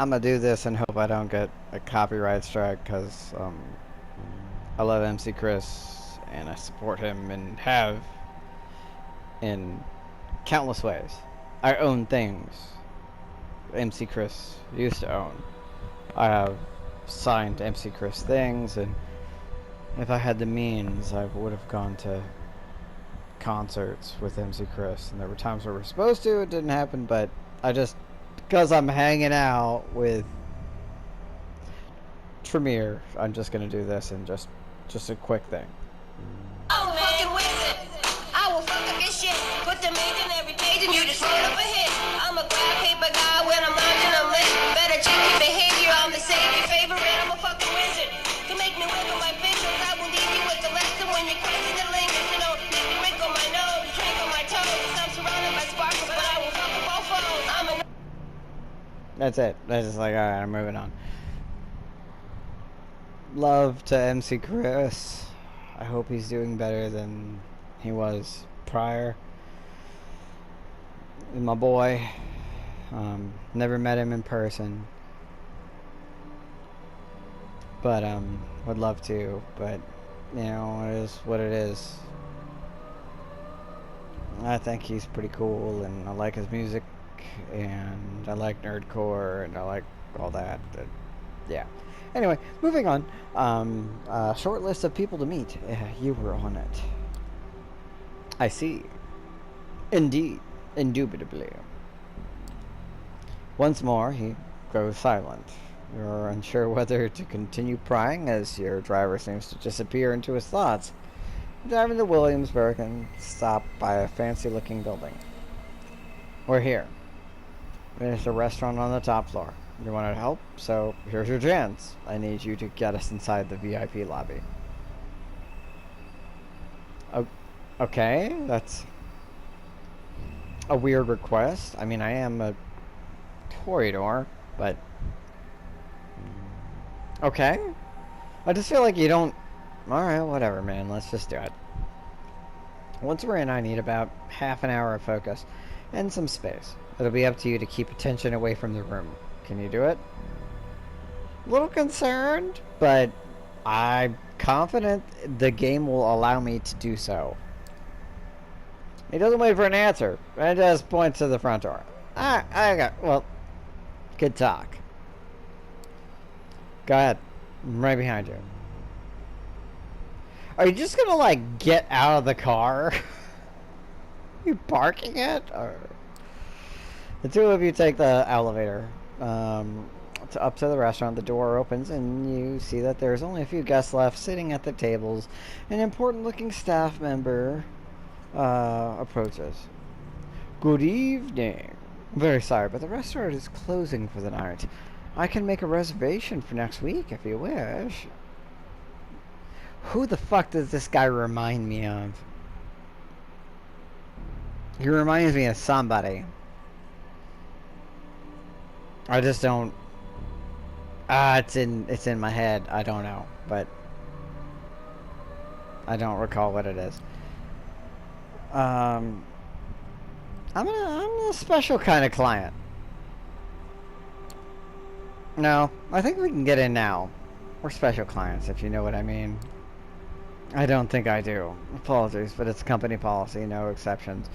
I'm gonna do this and hope I don't get a copyright strike because I love MC Chris and I support him and have in countless ways. I own things MC Chris used to own. I have signed MC Chris things, and if I had the means, I would have gone to concerts with MC Chris. And there were times where we were supposed to, it didn't happen, but I just, because I'm hanging out with Tremere, I'm just gonna do this and just a quick thing. I'm fucking with it. I will fuck up your shit. Put the mage in every page and you just roll up a hit. I'm a grab paper guy when I'm lounging, I'm lit. Better check your behavior, I'm the savior favorite. I'm a fucking wizard. To make me wiggle my fingers, I will leave you with the lesson when you're crazy to linger. You know, make me wrinkle my nose, twinkle my toes. I'm surrounded by sparkles, but I will fuck up all foes. I'm a... That's it. That's just like, alright, I'm moving on. Love to MC Chris. I hope he's doing better than he was prior. My boy. Never met him in person. But, would love to. But, you know, it is what it is. I think he's pretty cool, and I like his music, and I like nerdcore, and I like all that. Yeah. Anyway, moving on. Short list of people to meet. You were on it. I see. Indeed. Indubitably. Once more, he grows silent. You're unsure whether to continue prying as your driver seems to disappear into his thoughts. Driving to Williamsburg and stop by a fancy-looking building. We're here. There's a restaurant on the top floor. You wanted help? So here's your chance. I need you to get us inside the VIP lobby. Okay, that's a weird request. I mean, I am a corridor, but okay. I just feel like you don't... Alright, whatever, man. Let's just do it. Once we're in, I need about half an hour of focus and some space. It'll be up to you to keep attention away from the room. Can you do it? A little concerned, but I'm confident the game will allow me to do so. He doesn't wait for an answer. It just points to the front door. I got... Well, good talk. Go ahead. I'm right behind you. Are you just gonna, like, get out of the car? You parking it? Or... The two of you take the elevator up to the restaurant. The door opens and you see that there's only a few guests left sitting at the tables. An important-looking staff member approaches. Good evening. Very sorry, but the restaurant is closing for the night. I can make a reservation for next week if you wish. Who the fuck does this guy remind me of? He reminds me of somebody. I just don't... it's in my head. I don't know, but I don't recall what it is. I'm a special kind of client. No, I think we can get in now. We're special clients, if you know what I mean. I don't think I do. Apologies, but it's company policy, no exceptions.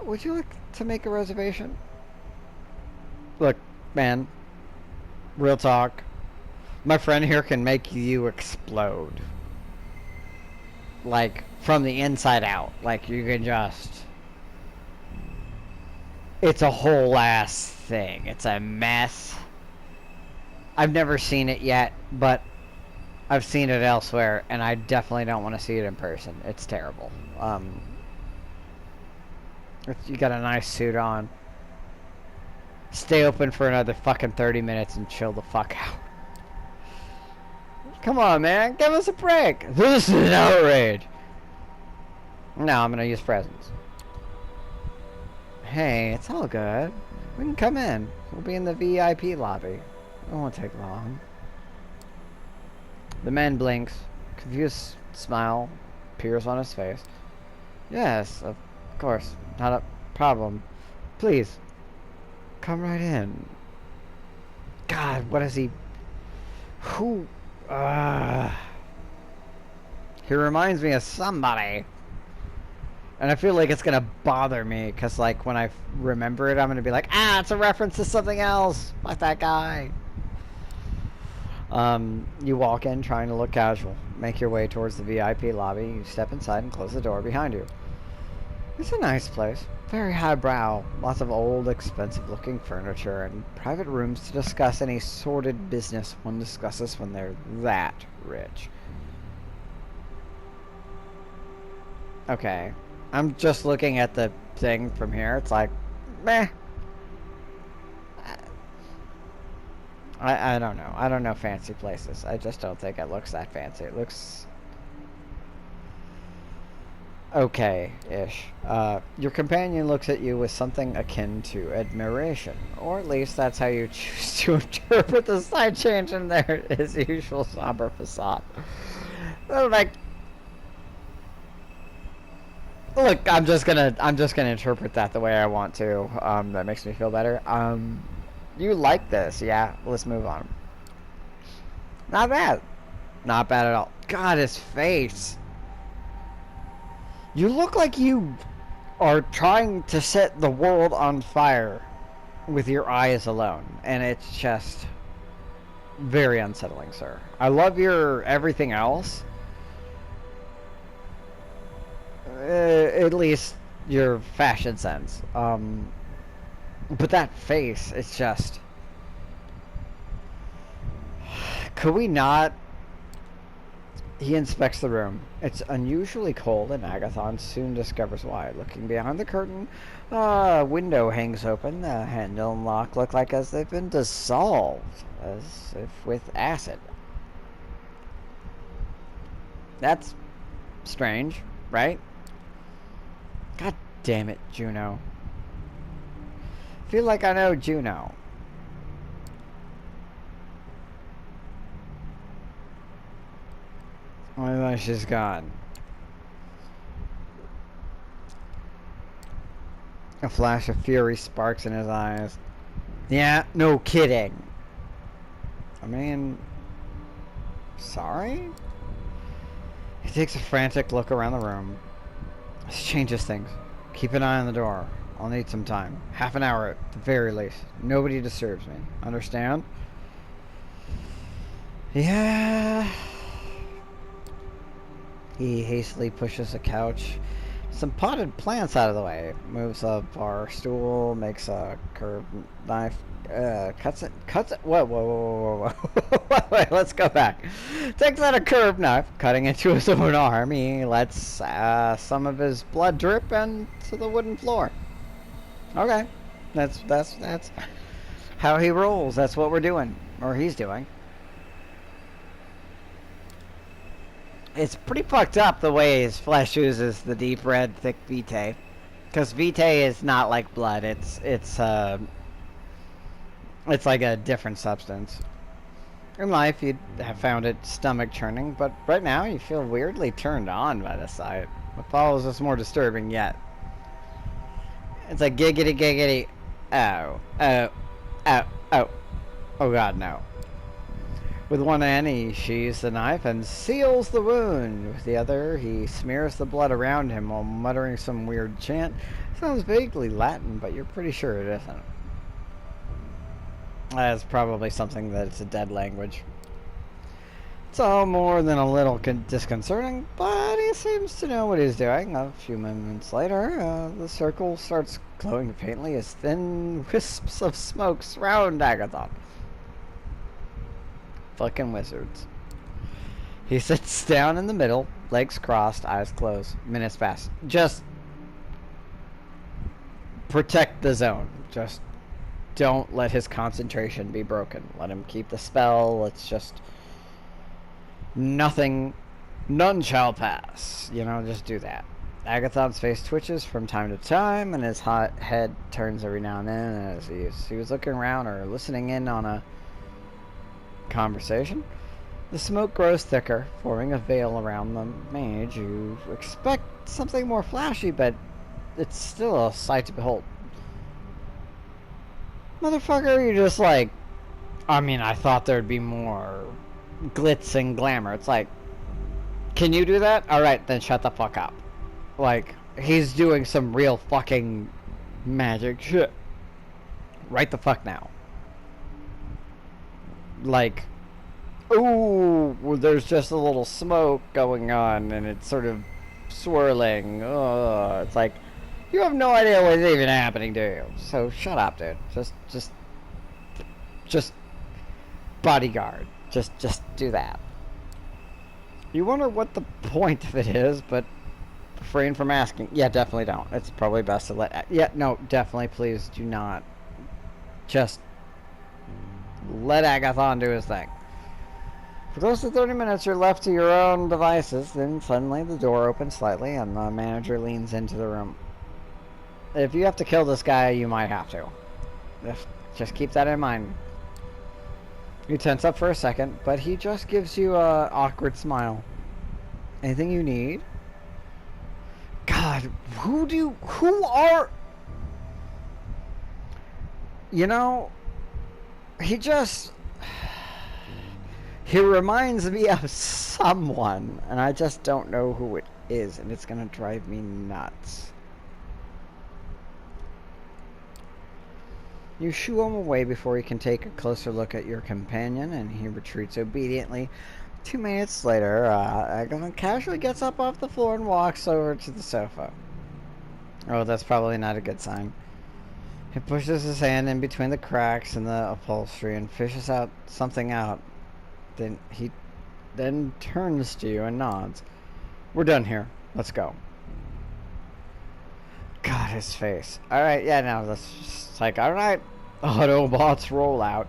Would you like to make a reservation? Look, man, real talk. My friend here can make you explode. Like, from the inside out. Like, you can just... It's a whole ass thing. It's a mess. I've never seen it yet, but I've seen it elsewhere, and I definitely don't want to see it in person. It's terrible. You got a nice suit on. Stay open for another fucking 30 minutes and chill the fuck out. Come on, man. Give us a break. This is an outrage. No, I'm gonna use presents. Hey, it's all good. We can come in. We'll be in the VIP lobby. It won't take long. The man blinks. Confused smile appears on his face. Yes, of course. Not a problem. Please, come right in. God, what is he? Who? He reminds me of somebody. And I feel like it's gonna bother me, because, like, when I remember it, I'm gonna be like, ah, it's a reference to something else. Like that guy. You walk in trying to look casual. Make your way towards the VIP lobby. You step inside and close the door behind you. It's a nice place. Very highbrow. Lots of old, expensive-looking furniture and private rooms to discuss any sordid business one discusses when they're that rich. Okay. I'm just looking at the thing from here. It's like, meh. I don't know. I don't know fancy places. I just don't think it looks that fancy. It looks okay-ish. Your companion looks at you with something akin to admiration. Or at least that's how you choose to interpret the slight change in his usual somber facade. Like, look, I'm just gonna interpret that the way I want to. That makes me feel better. You like this, yeah? Let's move on. Not bad. Not bad at all. God, his face. You look like you are trying to set the world on fire with your eyes alone. And it's just very unsettling, sir. I love your everything else. At least your fashion sense. But that face, it's just... Could we not... He inspects the room. It's unusually cold, and Agathon soon discovers why. Looking behind the curtain, a window hangs open. The handle and lock look like as they've been dissolved, as if with acid. That's strange, right? God damn it, Juno. I feel like I know Juno. Oh my, she's gone. A flash of fury sparks in his eyes. Yeah, no kidding. I mean... Sorry? He takes a frantic look around the room. This changes things. Keep an eye on the door. I'll need some time. Half an hour at the very least. Nobody disturbs me. Understand? Yeah... He hastily pushes a couch, some potted plants out of the way, moves a bar stool, makes a curved knife, cuts it, whoa, wait, let's go back. Takes out a curved knife, cutting into his own arm. He lets some of his blood drip into the wooden floor. Okay, that's how he rolls. That's what we're doing, or he's doing. It's pretty fucked up the way his flesh uses the deep red, thick VtM. Because VtM is not like blood. It's like a different substance. In life, you'd have found it stomach churning, but right now you feel weirdly turned on by the sight. What follows is more disturbing yet. It's like giggity giggity. Oh, oh, oh, oh. Oh god, no. With one hand, he sheathes the knife and seals the wound. With the other, he smears the blood around him while muttering some weird chant. Sounds vaguely Latin, but you're pretty sure it isn't. That's probably something that's a dead language. It's all more than a little disconcerting, but he seems to know what he's doing. A few moments later, the circle starts glowing faintly as thin wisps of smoke surround Agathon. Fucking wizards. He sits down in the middle, legs crossed, eyes closed. Minutes pass. Just protect the zone. Just don't let his concentration be broken. Let him keep the spell. It's just nothing. None shall pass. You know, just do that. Agathon's face twitches from time to time, and his hot head turns every now and then as he was looking around or listening in on a conversation. The smoke grows thicker, forming a veil around the mage. You expect something more flashy, but it's still a sight to behold. Motherfucker, you just like I mean, I thought there'd be more glitz and glamour. It's like, can you do that? Alright, then shut the fuck up. Like, he's doing some real fucking magic shit. Right the fuck now. Like, ooh, there's just a little smoke going on and it's sort of swirling. It's like, you have no idea what's even happening, do you? So shut up, dude. Just bodyguard. Just do that. You wonder what the point of it is, but refrain from asking. Yeah, definitely don't. It's probably best to let... Yeah, no, definitely, please do not. Just let Agathon do his thing. For close to 30 minutes, you're left to your own devices. Then suddenly the door opens slightly and the manager leans into the room. If you have to kill this guy, you might have to. Just keep that in mind. You tense up for a second, but he just gives you an awkward smile. Anything you need? God, who are... You know, he reminds me of someone, and I just don't know who it is, and it's gonna drive me nuts. You shoo him away before he can take a closer look at your companion, and he retreats obediently. 2 minutes later, Agathon casually gets up off the floor and walks over to the sofa. Oh, that's probably not a good sign. He pushes his hand in between the cracks in the upholstery and fishes out something out. Then he turns to you and nods. We're done here. Let's go. God, his face. Alright, yeah, no, that's just like, alright. Autobots roll out.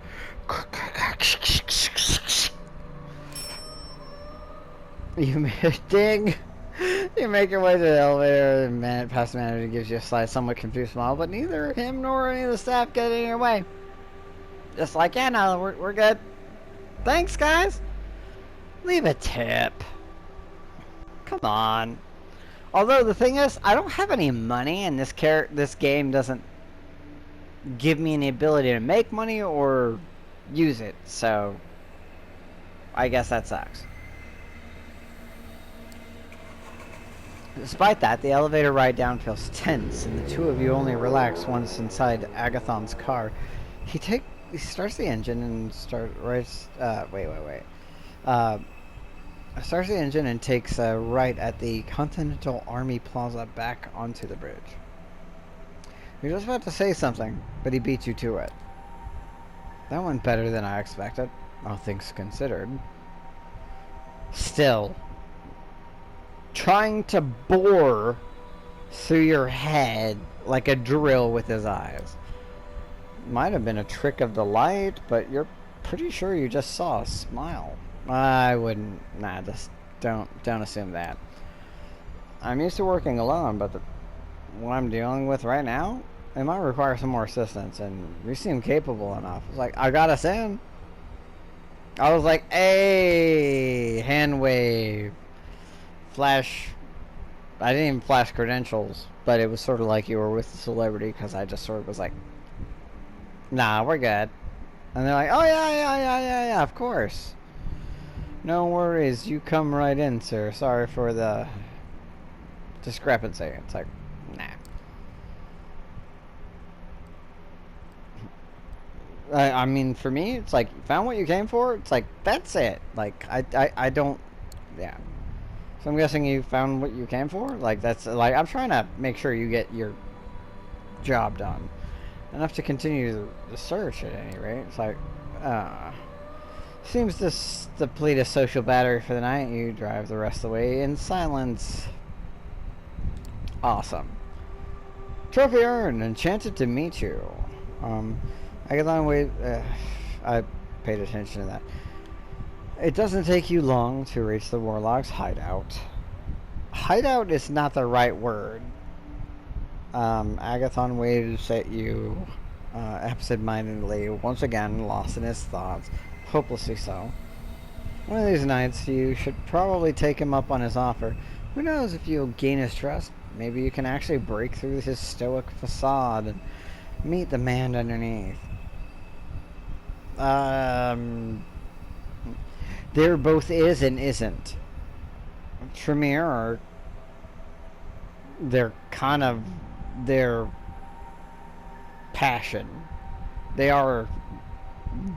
You ding. You make your way to the elevator, and past the manager gives you a slight, somewhat confused smile, but neither him nor any of the staff get in your way. Just like, yeah, no, we're good. Thanks, guys. Leave a tip. Come on. Although the thing is, I don't have any money, and this game doesn't give me any ability to make money or use it, so I guess that sucks. Despite that, the elevator ride down feels tense, and the two of you only relax once inside Agathon's car. He starts the engine and starts the engine and takes a right at the Continental Army Plaza back onto the bridge. You're just about to say something, but he beats you to it. That went better than I expected, all things considered. Still, trying to bore through your head like a drill with his eyes. Might have been a trick of the light, but you're pretty sure you just saw a smile. I wouldn't. Nah, just don't assume that. I'm used to working alone, but what I'm dealing with right now, it might require some more assistance, and you seem capable enough. It's like, I got us in. I was like, hey, hand wave. Flash. I didn't even flash credentials, but it was sort of like you were with the celebrity, because I just sort of was like, nah, we're good. And they're like, oh yeah, of course. No worries, you come right in, sir. Sorry for the discrepancy. It's like, nah. I mean, for me, it's like, you found what you came for? It's like, that's it. Like, I don't, yeah. So I'm guessing you found what you came for? Like, that's, like, I'm trying to make sure you get your job done. Enough to continue the search, at any rate. It's like, seems to deplete a social battery for the night. You drive the rest of the way in silence. Awesome. Trophy earned. Enchanted to meet you. Agathon, wait. I paid attention to that. It doesn't take you long to reach the Warlock's hideout. Hideout is not the right word. Agathon waves at you absent-mindedly, once again lost in his thoughts, hopelessly so. One of these nights you should probably take him up on his offer. Who knows, if you'll gain his trust, maybe you can actually break through his stoic facade and meet the man underneath. There both is and isn't. Tremere are they're kind of their passion. They are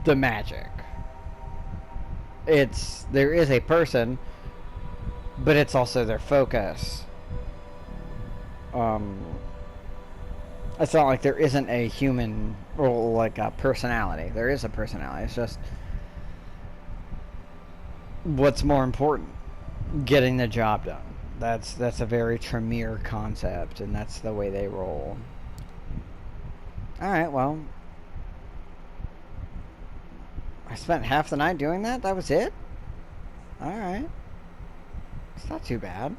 the magic. There is a person, but it's also their focus. Um, it's not like there isn't a human or like a personality. There is a personality. It's just what's more important, getting the job done. That's a very Tremere concept, and that's the way they roll. All right, well, I spent half the night doing that. That was it. All right, it's not too bad.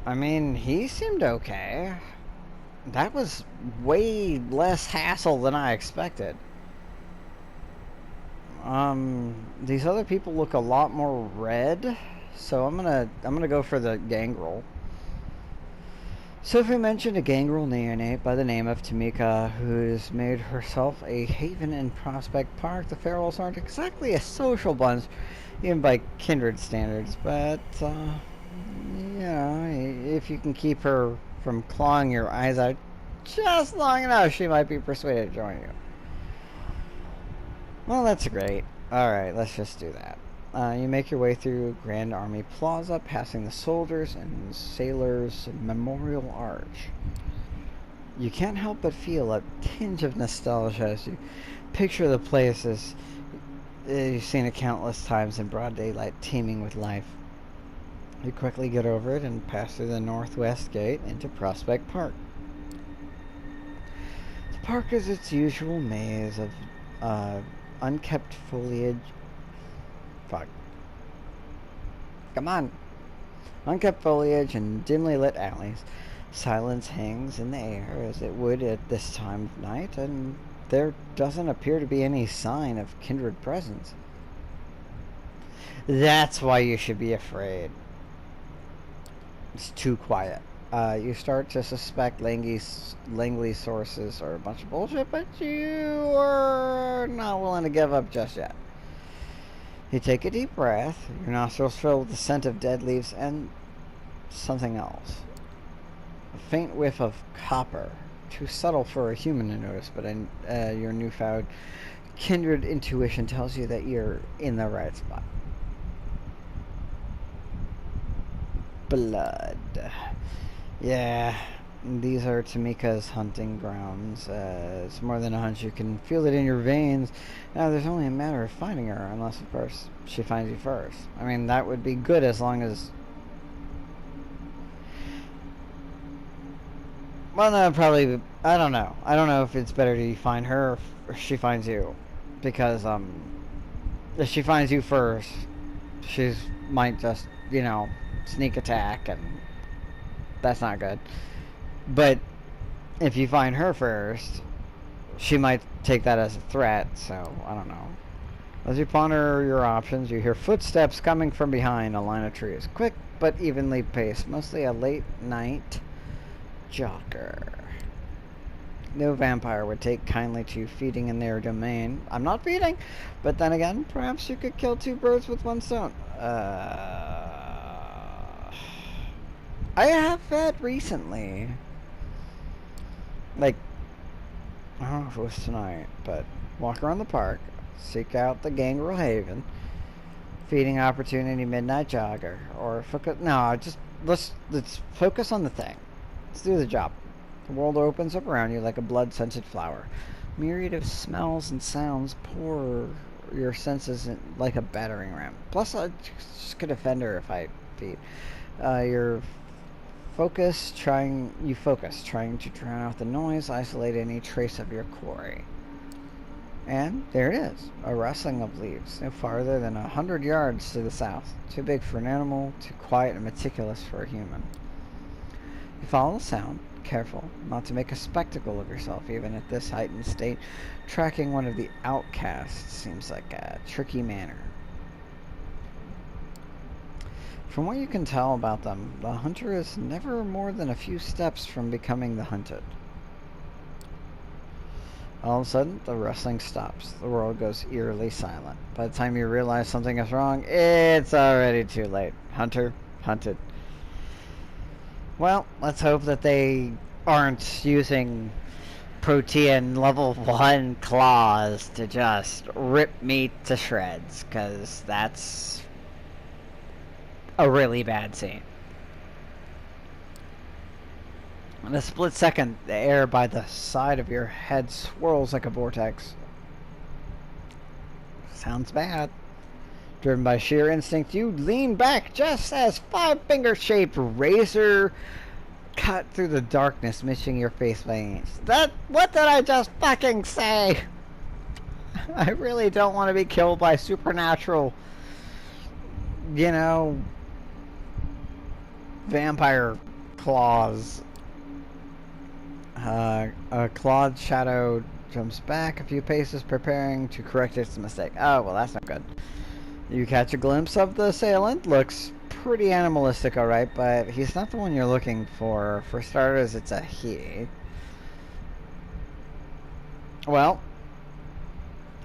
I mean, he seemed okay. That was way less hassle than I expected. These other people look a lot more red, so I'm gonna go for the gangrel. Sophie mentioned a gangrel neonate by the name of Tamika, who's made herself a haven in Prospect Park. The Ferals aren't exactly a social bunch, even by kindred standards, but if you can keep her from clawing your eyes out just long enough, she might be persuaded to join you. Well, that's great. Alright, let's just do that. You make your way through Grand Army Plaza, passing the Soldiers and Sailors Memorial Arch. You can't help but feel a tinge of nostalgia as you picture the places you've seen it countless times in broad daylight, teeming with life. You quickly get over it and pass through the northwest gate into Prospect Park. The park is its usual maze of unkept foliage. Fuck. Come on. Unkept foliage and dimly lit alleys. Silence hangs in the air as it would at this time of night, and there doesn't appear to be any sign of kindred presence. That's why you should be afraid. It's too quiet. You start to suspect Langley's sources are a bunch of bullshit, but you are not willing to give up just yet. You take a deep breath, your nostrils fill with the scent of dead leaves and something else. A faint whiff of copper, too subtle for a human to notice, but your newfound kindred intuition tells you that you're in the right spot. Blood. Yeah, these are Tamika's hunting grounds. It's more than a hunch. You can feel it in your veins. Now, there's only a matter of finding her, unless, of course, she finds you first. I mean, that would be good as long as... Well, no, probably... I don't know. I don't know if it's better to find her or she finds you. Because, if she finds you first, she might just, sneak attack, and that's not good. But if you find her first, she might take that as a threat, so I don't know. As you ponder your options, you hear footsteps coming from behind a line of trees. Quick but evenly paced, mostly a late night jogger. No vampire would take kindly to feeding in their domain. I'm not feeding, but then again, perhaps you could kill two birds with one stone. I have fed recently. Like, I don't know if it was tonight, but walk around the park, seek out the Gangrel Haven, feeding opportunity midnight jogger, or focus. No, just let's focus on the thing. Let's do the job. The world opens up around you like a blood-scented flower. Myriad of smells and sounds pour your senses in like a battering ram. Plus, I just could offend her if I feed. Your focus, trying to drown out the noise, isolate any trace of your quarry. And there it is, a rustling of leaves, no farther than 100 yards to the south. Too big for an animal, too quiet and meticulous for a human. You follow the sound, careful not to make a spectacle of yourself, even at this heightened state. Tracking one of the outcasts seems like a tricky manner. From what you can tell about them, the hunter is never more than a few steps from becoming the hunted. All of a sudden, the rustling stops. The world goes eerily silent. By the time you realize something is wrong, it's already too late. Hunter, hunted. Well, let's hope that they aren't using protein level 1 claws to just rip me to shreds, because that's a really bad scene. In a split second, the air by the side of your head swirls like a vortex. Sounds bad. Driven by sheer instinct, you lean back just as five-finger-shaped razor cut through the darkness, missing your face by an inch. What did I just fucking say? I really don't want to be killed by supernatural, you know, vampire claws. A clawed shadow jumps back a few paces, preparing to correct its mistake. Oh, well, that's not good. You catch a glimpse of the assailant. Looks pretty animalistic, alright, but he's not the one you're looking for. For starters, it's a he. Well.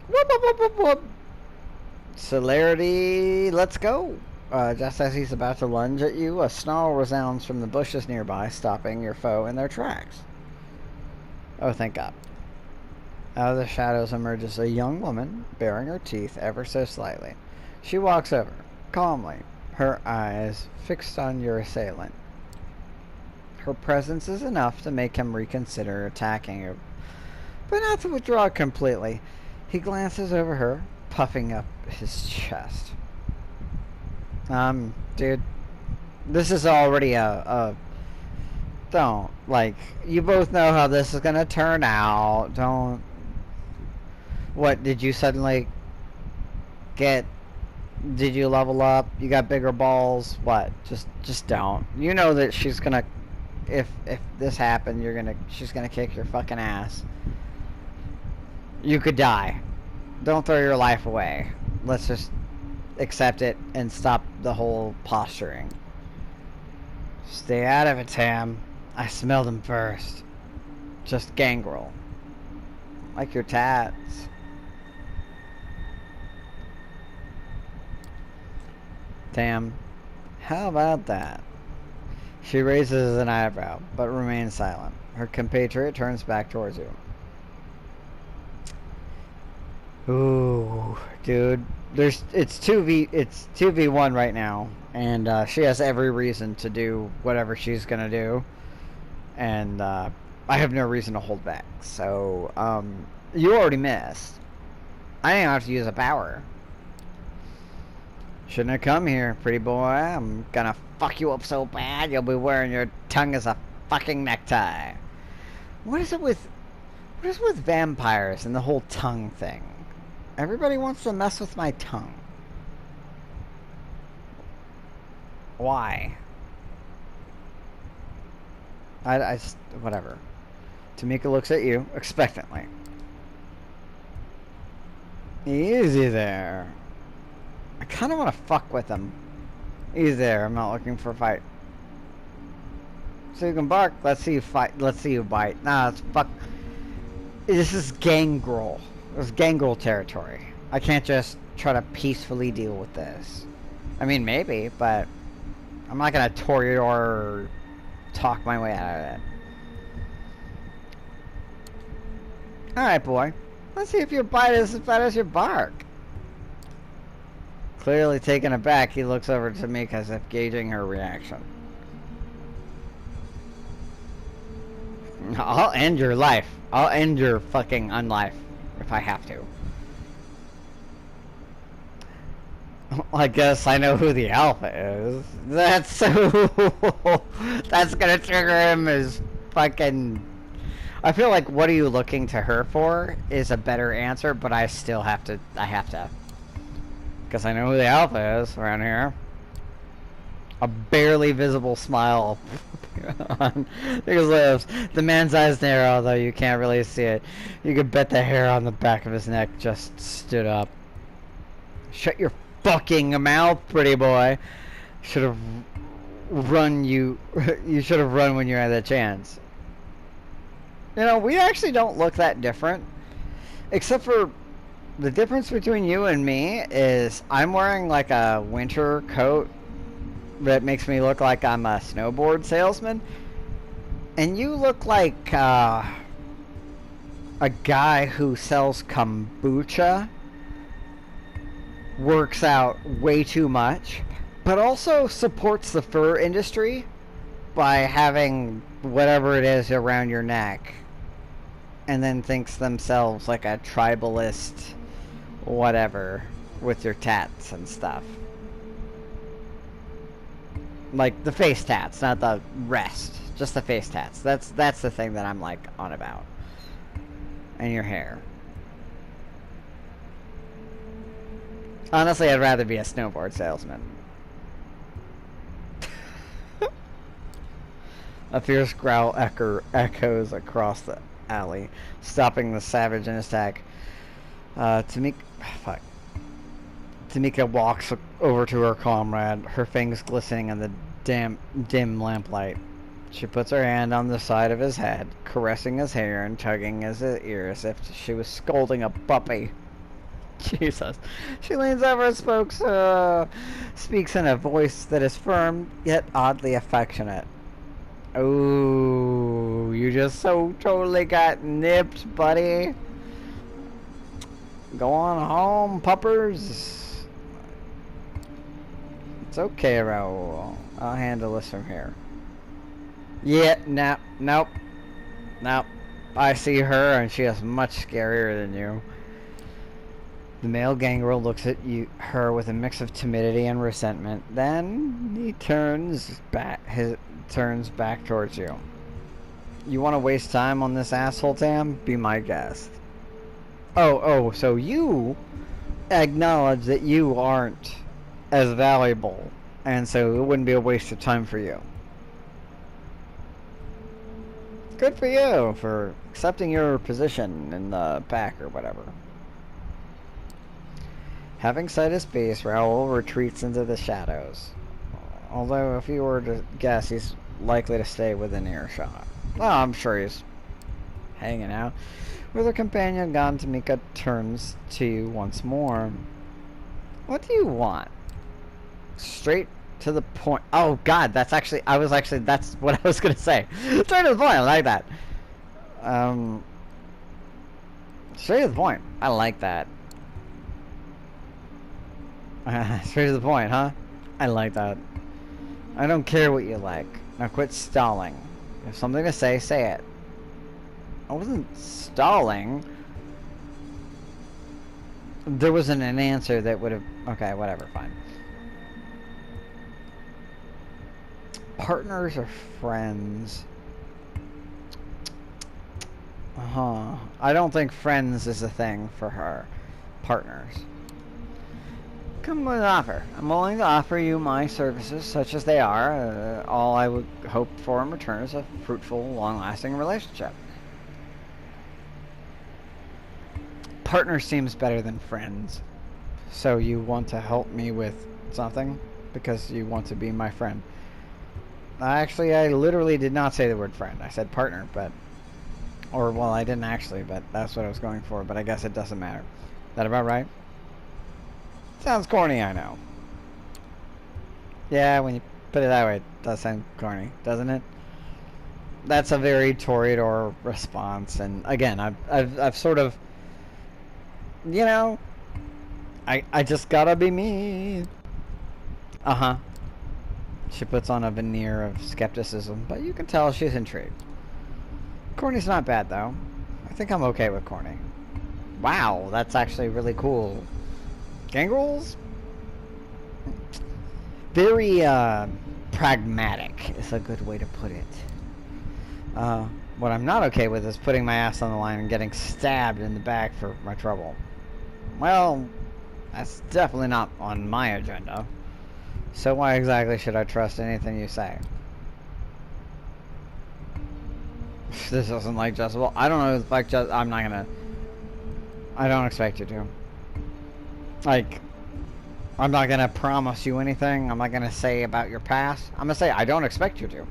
Whoop, whoop, whoop, whoop, whoop. Celerity, let's go. Just as he's about to lunge at you, a snarl resounds from the bushes nearby, stopping your foe in their tracks. Oh, thank God. Out of the shadows emerges a young woman, baring her teeth ever so slightly. She walks over, calmly, her eyes fixed on your assailant. Her presence is enough to make him reconsider attacking you, but not to withdraw completely. He glances over her, puffing up his chest. Dude, this is already don't, like, you both know how this is gonna turn out. Don't. What, did you suddenly get, did you level up? You got bigger balls? What? Just don't. You know that she's gonna, if this happened, she's gonna kick your fucking ass. You could die. Don't throw your life away. Let's just accept it and stop the whole posturing. Stay out of it, Tam. I smelled them first. Just gangrel. Like your tats. Tam, how about that? She raises an eyebrow, but remains silent. Her compatriot turns back towards you. Ooh, dude. It's 2v1 right now, and she has every reason to do whatever she's gonna do, and I have no reason to hold back. So you already missed. I didn't have to use a power. Shouldn't have come here, pretty boy. I'm gonna fuck you up so bad you'll be wearing your tongue as a fucking necktie. What is with vampires and the whole tongue thing? Everybody wants to mess with my tongue. Why? I just, whatever. Tamika looks at you expectantly. Easy there. I kind of want to fuck with him. Easy there. I'm not looking for a fight. So you can bark. Let's see you fight. Let's see you bite. Nah, it's fuck. This is gangrel. It's gangrel territory. I can't just try to peacefully deal with this. I mean, maybe, but I'm not gonna tour or talk my way out of it. Alright, boy. Let's see if your bite is as bad as your bark. Clearly taken aback, he looks over to me as if gauging her reaction. I'll end your life. I'll end your fucking unlife if I have to. I guess I know who the alpha is. That's so... That's gonna trigger him as fucking... I feel like what are you looking to her for is a better answer, but I still have to... I have to. Because I know who the alpha is around here. A barely visible smile on his lips. The man's eyes narrow, though you can't really see it. You could bet the hair on the back of his neck just stood up. Shut your fucking mouth, pretty boy. Should have run you. You should have run when you had that chance. You know, we actually don't look that different. Except for the difference between you and me is I'm wearing like a winter coat that makes me look like I'm a snowboard salesman, and you look like a guy who sells kombucha, works out way too much, but also supports the fur industry by having whatever it is around your neck, and then thinks themselves like a tribalist, whatever, with your tats and stuff. Like the face tats, not the rest, just the face tats. That's the thing that I'm like on about. And your hair. Honestly, I'd rather be a snowboard salesman. A fierce growl echoes across the alley, stopping the savage in his attack. Tamika walks over to her comrade, her fangs glistening in the dim lamplight. She puts her hand on the side of his head, caressing his hair and tugging his ear as if she was scolding a puppy. Jesus. She leans over and speaks in a voice that is firm, yet oddly affectionate. Oh, you just so totally got nipped, buddy. Go on home, puppers. It's okay, Raoul. I'll handle this from here. Yeah, nope. I see her, and she is much scarier than you. The male gangrel looks at her with a mix of timidity and resentment. Then he turns back towards you. You want to waste time on this asshole, Tam? Be my guest. Oh, so you acknowledge that you aren't as valuable, and so it wouldn't be a waste of time for you. Good for you for accepting your position in the pack or whatever. Having set his base, Raoul retreats into the shadows. Although, if you were to guess, he's likely to stay within earshot. Well, I'm sure he's hanging out. With her companion gone, Tamika turns to you once more. What do you want? Straight to the point. Oh, God, that's what I was going to say. Straight to the point, I like that. Straight to the point. I like that. Straight to the point, huh? I like that. I don't care what you like. Now quit stalling. You have something to say, say it. I wasn't stalling. There wasn't an answer that would have... Okay, whatever, fine. Partners or friends? I don't think friends is a thing for her. Partners. Come with an offer. I'm willing to offer you my services, such as they are. All I would hope for in return is a fruitful, long-lasting relationship. Partner seems better than friends. So you want to help me with something? Because you want to be my friend. Actually, I literally did not say the word friend. I said partner, but... Or, well, I didn't actually, but that's what I was going for. But I guess it doesn't matter. Is that about right? Sounds corny, I know. Yeah, when you put it that way, it does sound corny, doesn't it? That's a very Toreador response, and again, I've sort of, you know, I just gotta be me. She puts on a veneer of skepticism, but you can tell she's intrigued. Corny's not bad, though. I think I'm okay with corny. Wow, that's actually really cool. Gangrels? Very, pragmatic is a good way to put it. What I'm not okay with is putting my ass on the line and getting stabbed in the back for my trouble. Well, that's definitely not on my agenda. So why exactly should I trust anything you say? This isn't like Jezebel. I don't know if like I'm not gonna... I don't expect you to. Like, I'm not gonna promise you anything. I'm not gonna say about your past. I'm gonna say I don't expect you to.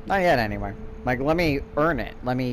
Not yet, anyway. Like, let me earn it. Let me